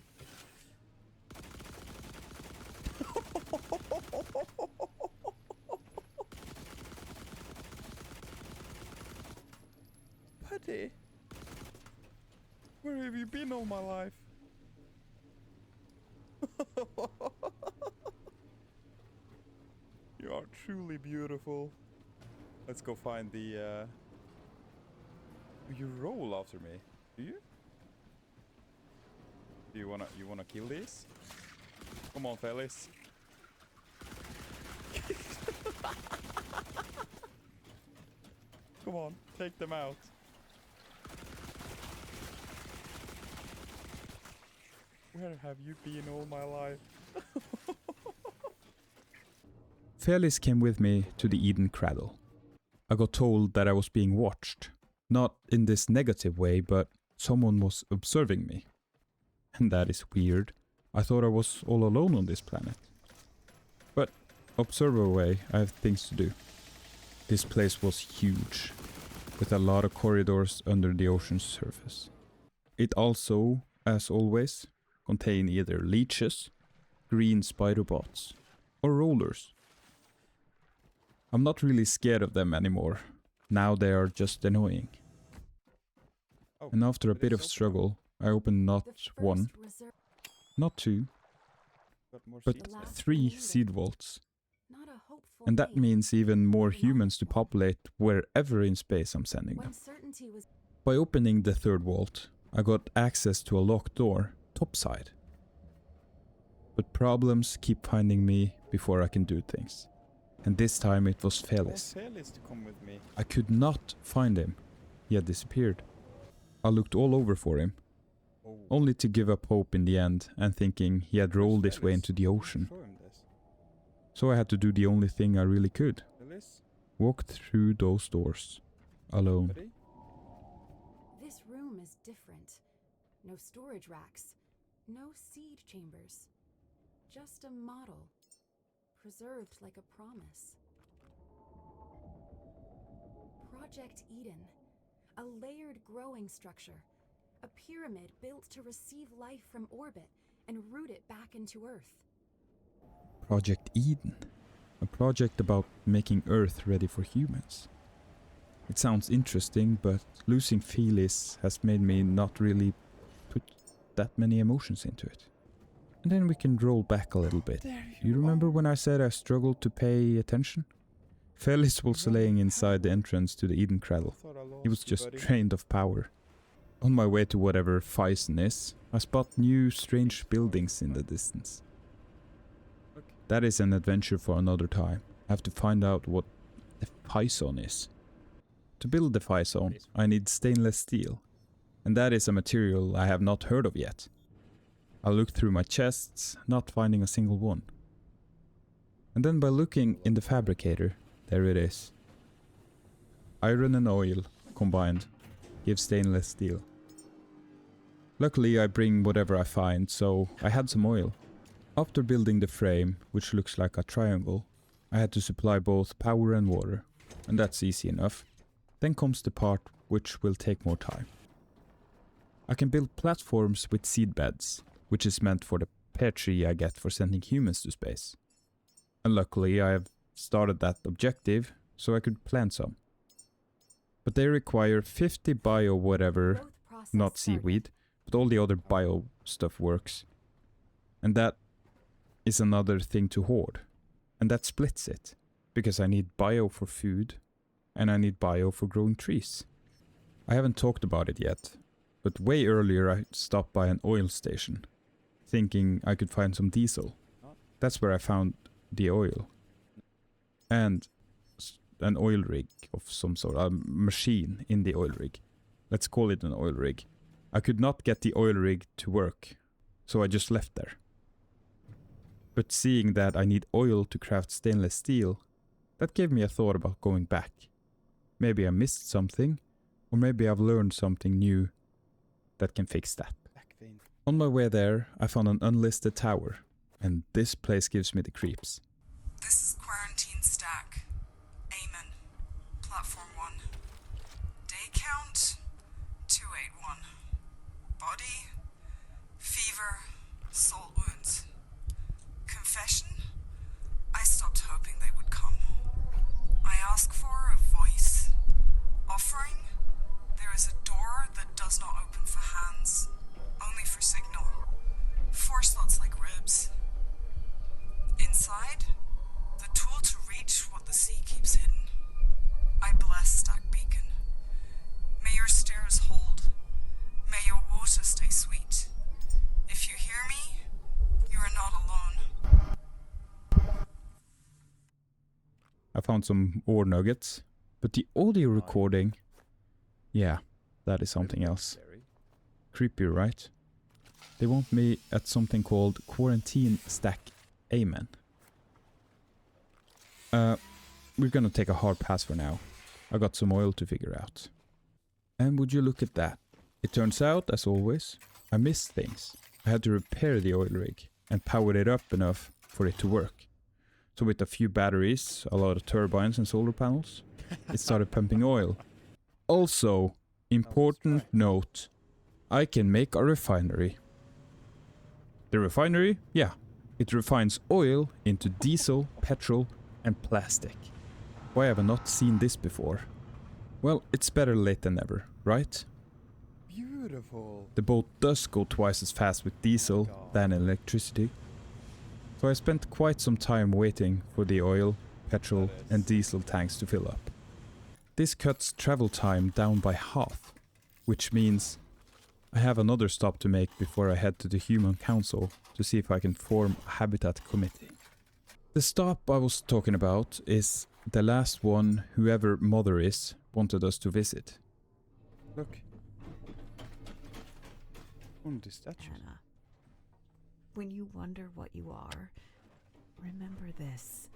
Buddy, where have you been all my life? You are truly beautiful. Let's go find the You roll after me, do you? Do you wanna kill these? Come on, fellas. Come on, take them out. Where have you been all my life? Felis came with me to the Eden Cradle. I got told that I was being watched. Not in this negative way, but someone was observing me. And that is weird. I thought I was all alone on this planet. But observe away, I have things to do. This place was huge, with a lot of corridors under the ocean's surface. It also, as always, contained either leeches, green spider bots, or rollers. I'm not really scared of them anymore. Now they are just annoying. Oh, And after a but bit it's of open. struggle, I opened not The first one, reserve, not two, Got more but seeds. last 3 creator. seed vaults. not a hopeful And that name. means even more Not humans to helpful. populate wherever in space I'm sending When them. certainty was By opening the third vault, I got access to a locked door, topside. But problems keep finding me before I can do things. And this time it was I want Felis. Felis to come with me. I could not find him. He had disappeared. I looked all over for him, Oh. only to give up hope in the end and thinking he had rolled his way Felis? into the ocean. Show him this. So I had to do the only thing I really could. Felis, Walk through those doors. Alone. buddy. This room is different. No storage racks. No seed chambers. Just a model. Preserved like a promise. Project Eden. A layered growing structure. A pyramid built to receive life from orbit and root it back into Earth. Project Eden. A project about making Earth ready for humans. It sounds interesting, but losing Felis has made me not really put that many emotions into it. And then we can roll back a little bit. You remember when I said I struggled to pay attention? Felis was laying inside the entrance to the Eden Cradle. Thought I lost He was you, just buddy. drained of power. On my way to whatever Faison is, I spot new strange buildings in the distance. Okay. That is an adventure for another time. I have to find out what the Faison is. To build the Faison, I need stainless steel. And that is a material I have not heard of yet. I looked through my chests, not finding a single one. And then by looking in the fabricator, there it is. Iron and oil combined give stainless steel. Luckily I bring whatever I find, so I had some oil. After building the frame, which looks like a triangle, I had to supply both power and water, and that's easy enough. Then comes the part which will take more time. I can build platforms with seed beds, which is meant for the pear tree I get for sending humans to space. And luckily I have started that objective, so I could plant some. But they require 50 bio whatever, Growth process not started. seaweed, but all the other bio stuff works. And that is another thing to hoard. And that splits it, because I need bio for food, and I need bio for growing trees. I haven't talked about it yet, but way earlier I stopped by an oil station, thinking I could find some diesel. That's where I found the oil. And an oil rig of some sort, a machine in the oil rig. Let's call it an oil rig. I could not get the oil rig to work, so I just left there. But seeing that I need oil to craft stainless steel, that gave me a thought about going back. Maybe I missed something, or maybe I've learned something new. that can fix that. Back vein. On my way there, I found an unlisted tower, and this place gives me the creeps. This is Quarantine Stack. Amen. Platform 1. Day count 281. Body fever, salt wounds. Confession? I stopped hoping they would come. I ask for a voice. Offering? There is a door that does not open for hands, only for signal. 4 slots like ribs. Inside, the tool to reach what the sea keeps hidden. I bless Stack Beacon. May your stairs hold. May your water stay sweet. If you hear me, you are not alone. I found some ore nuggets, but the audio recording, yeah, that is something else. Creepy, right? They want me at something called Quarantine Stack Amen. We're gonna take a hard pass for now. I got some oil to figure out. And would you look at that? It turns out, as always, I missed things. I had to repair the oil rig and power it up enough for it to work. So with a few batteries, a lot of turbines and solar panels, it started pumping oil. Also, important note, I can make a refinery. The refinery? Yeah. It refines oil into diesel, petrol, and plastic. Why have I not seen this before? Well, it's better late than never, right? Beautiful. The boat does go twice as fast with diesel than electricity. So I spent quite some time waiting for the oil, petrol, and diesel tanks to fill up. This cuts travel time down by half, which means I have another stop to make before I head to the Human Council to see if I can form a habitat committee. The stop I was talking about is the last one whoever Mother is wanted us to visit. Look. One of the statues. Hannah, when you wonder what you are, remember this.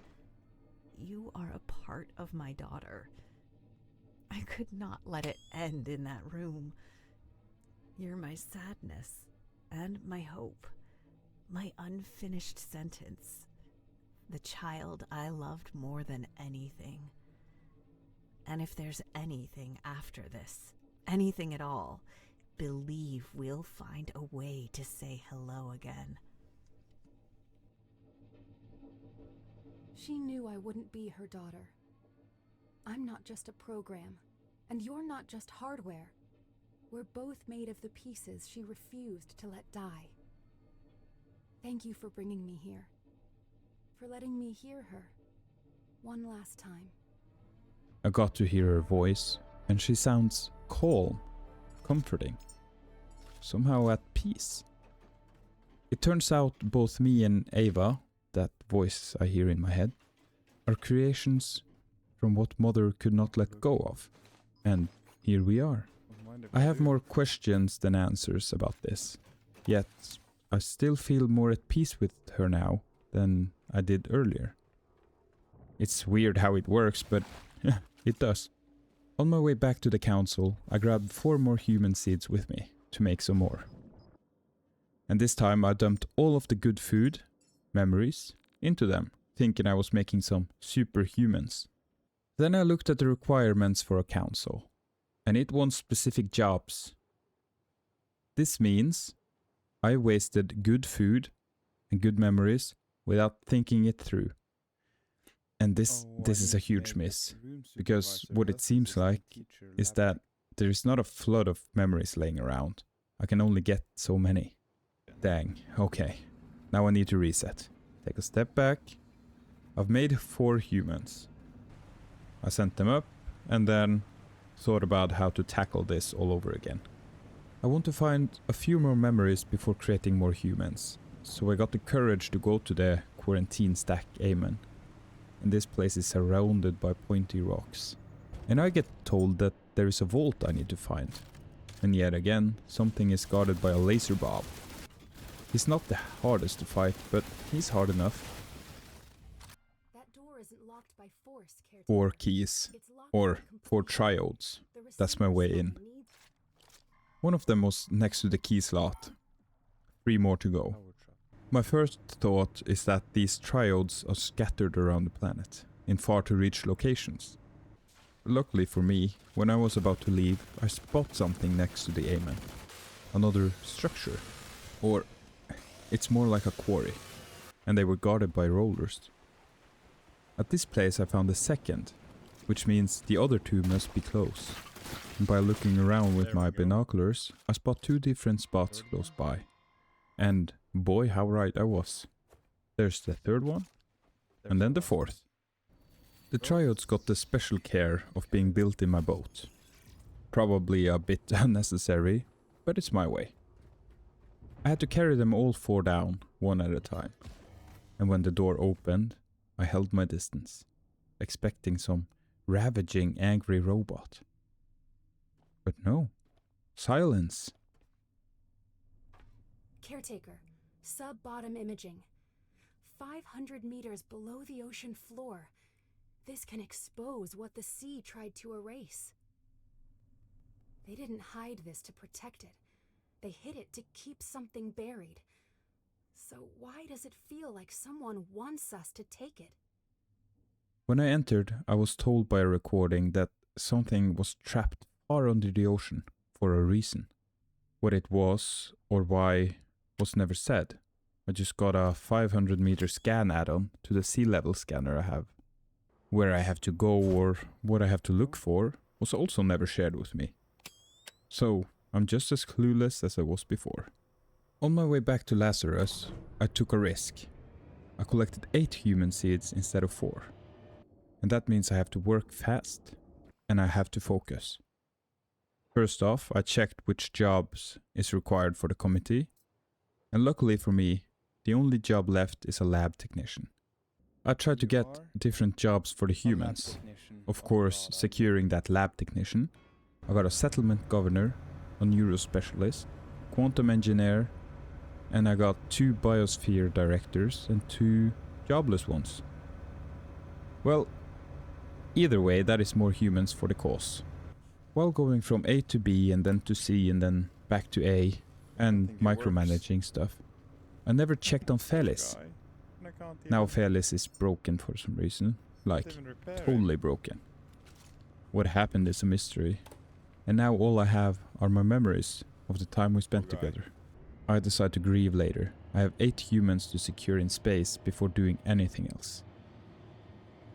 You are a part of my daughter. I could not let it end in that room. You're my sadness and my hope, my unfinished sentence, the child I loved more than anything. And if there's anything after this, anything at all, believe we'll find a way to say hello again. She knew I wouldn't be her daughter. I'm not just a program, and you're not just hardware. We're both made of the pieces she refused to let die. Thank you for bringing me here. For letting me hear her. One last time. I got to hear her voice, and she sounds calm, comforting, somehow at peace. It turns out both me and Ava, that voice I hear in my head, are creations from what Mother could not let go of. And here we are. I have more questions than answers about this, yet I still feel more at peace with her now than I did earlier. It's weird how it works, but it does. On my way back to the council, I grabbed 4 more human seeds with me to make some more. And this time I dumped all of the good food, memories, into them, thinking I was making some superhumans. Then I looked at the requirements for a council, and it wants specific jobs. This means I wasted good food and good memories without thinking it through. And this is a huge miss, because what it seems like is that there is not a flood of memories laying around. I can only get so many. Dang, okay. Now I need to reset. Take a step back. I've made 4 humans. I sent them up, and then thought about how to tackle this all over again. I want to find a few more memories before creating more humans, so I got the courage to go to the Quarantine Stack Amen. And this place is surrounded by pointy rocks. And I get told that there is a vault I need to find. And yet again, something is guarded by a laser bob. He's not the hardest to fight, but he's hard enough. That door isn't locked by force, Caretaker. 4 keys. It's locked Or by 4 complete. triodes. The That's my way receiver in. still needs- One of them was next to the key slot. 3 more to go. Power trap. My first thought is that these triodes are scattered around the planet, in far-to-reach locations. Luckily for me, when I was about to leave, I spot something next to the Amen. Another structure. Or, it's more like a quarry. And they were guarded by rollers. At this place I found a second, which means the other 2 must be close. And by looking around with There my we go. binoculars, I spot 2 different spots Third close one. by. And boy, how right I was. There's the 3rd one, and then the 4th. The triodes got the special care of being built in my boat. Probably a bit unnecessary, but it's my way. I had to carry them all 4 down, one at a time. And when the door opened, I held my distance, expecting some ravaging, angry robot. But no. Silence. Caretaker, sub-bottom imaging. 500 meters below the ocean floor. This can expose what the sea tried to erase. They didn't hide this to protect it. They hid it to keep something buried. So why does it feel like someone wants us to take it? When I entered, I was told by a recording that something was trapped far under the ocean for a reason. What it was or why was never said. I just got a 500-meter scan add-on to the sea level scanner I have. Where I have to go or what I have to look for was also never shared with me. So, I'm just as clueless as I was before. On my way back to Lazarus, I took a risk. I collected 8 human seeds instead of 4. And that means I have to work fast, and I have to focus. First off, I checked which jobs is required for the committee, and luckily for me, the only job left is a lab technician. I tried to get different jobs for the humans. Of course, securing that lab technician. I got a settlement governor, a neurospecialist, quantum engineer, and I got 2 biosphere directors and 2 jobless ones. Well, either way, that is more humans for the cause. While going from A to B and then to C and then back to A and think it micromanaging stuff, I never checked on Felis. Now Felis is broken for some reason, like totally broken. What happened is a mystery, and now all I have are my memories of the time we spent together. I decide to grieve later. I have 8 humans to secure in space before doing anything else.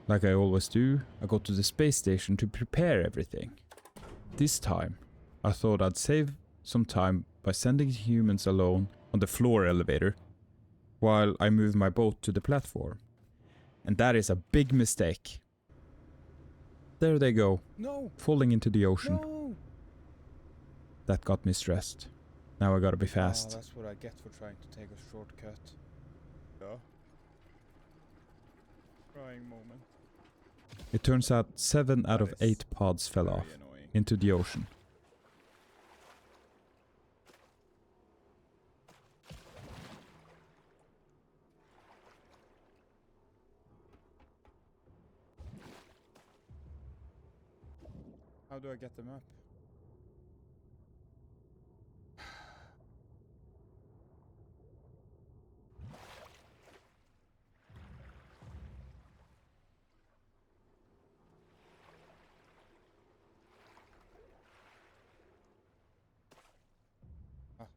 Like I always do, I go to the space station to prepare everything. This time, I thought I'd save some time by sending humans alone on the floor elevator while I move my boat to the platform. And that is a big mistake. There they go, No! falling into the ocean. No! That got me stressed. Now I gotta be fast. That's what I get for trying to take a shortcut. Yeah. Crying moment. It turns out 7 out of That 8 is pods fell very off annoying. into the ocean. How do I get them up?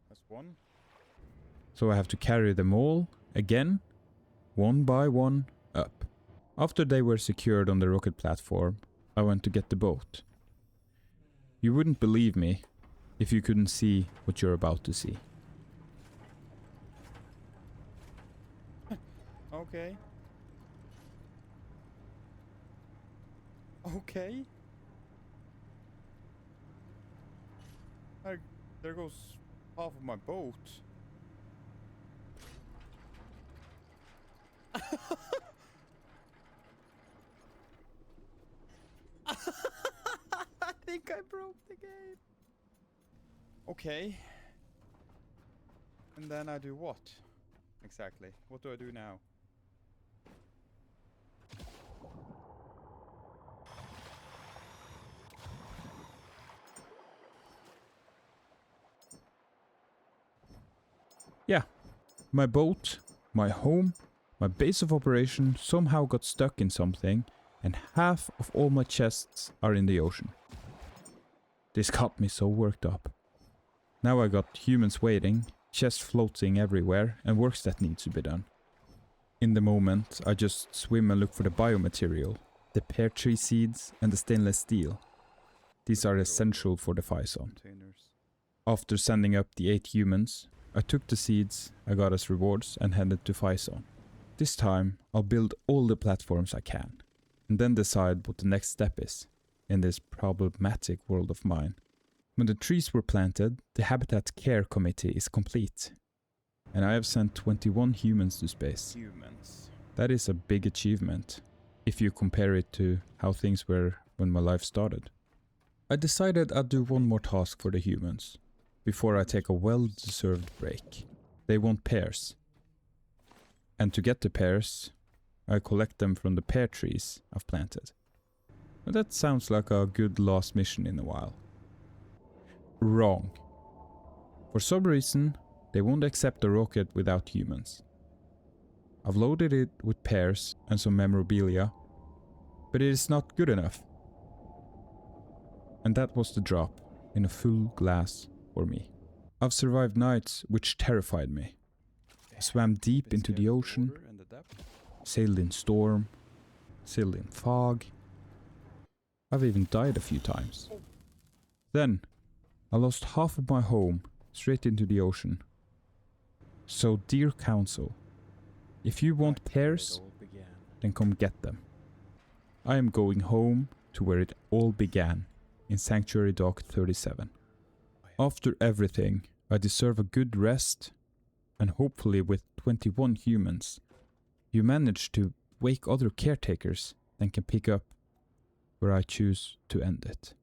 That's one. So I have to carry them all, again, one by one, up. After they were secured on the rocket platform, I went to get the boat. You wouldn't believe me if you couldn't see what you're about to see. Okay. Okay. There goes half of my boat. I think I broke the game. Okay. And then I do what? Exactly. What do I do now? Yeah, my boat, my home, my base of operation somehow got stuck in something, and half of all my chests are in the ocean. This got me so worked up. Now I got humans waiting, chests floating everywhere, and works that needs to be done. In the moment, I just swim and look for the biomaterial, the pear tree seeds and the stainless steel. These are essential for the Phison. After sending up the 8 humans, I took the seeds I got as rewards and headed to Phison. This time, I'll build all the platforms I can, and then decide what the next step is in this problematic world of mine. When the trees were planted, the Habitat Care Committee is complete, and I have sent 21 humans to space. That is a big achievement, if you compare it to how things were when my life started. I decided I'd do one more task for the humans, before I take a well-deserved break. They want pears. And to get the pears, I collect them from the pear trees I've planted. But that sounds like a good last mission in a while. Wrong. For some reason, they won't accept a rocket without humans. I've loaded it with pears and some memorabilia, but it is not good enough. And that was the drop in a full glass for me. I've survived nights which terrified me. I swam deep into the ocean, sailed in storm, sailed in fog. I've even died a few times. Then, I lost half of my home straight into the ocean. So, dear council, if you want pears, then come get them. I am going home to where it all began, in Sanctuary Dock 37. After everything, I deserve a good rest, and hopefully with 21 humans, you manage to wake other caretakers that can pick up where I choose to end it.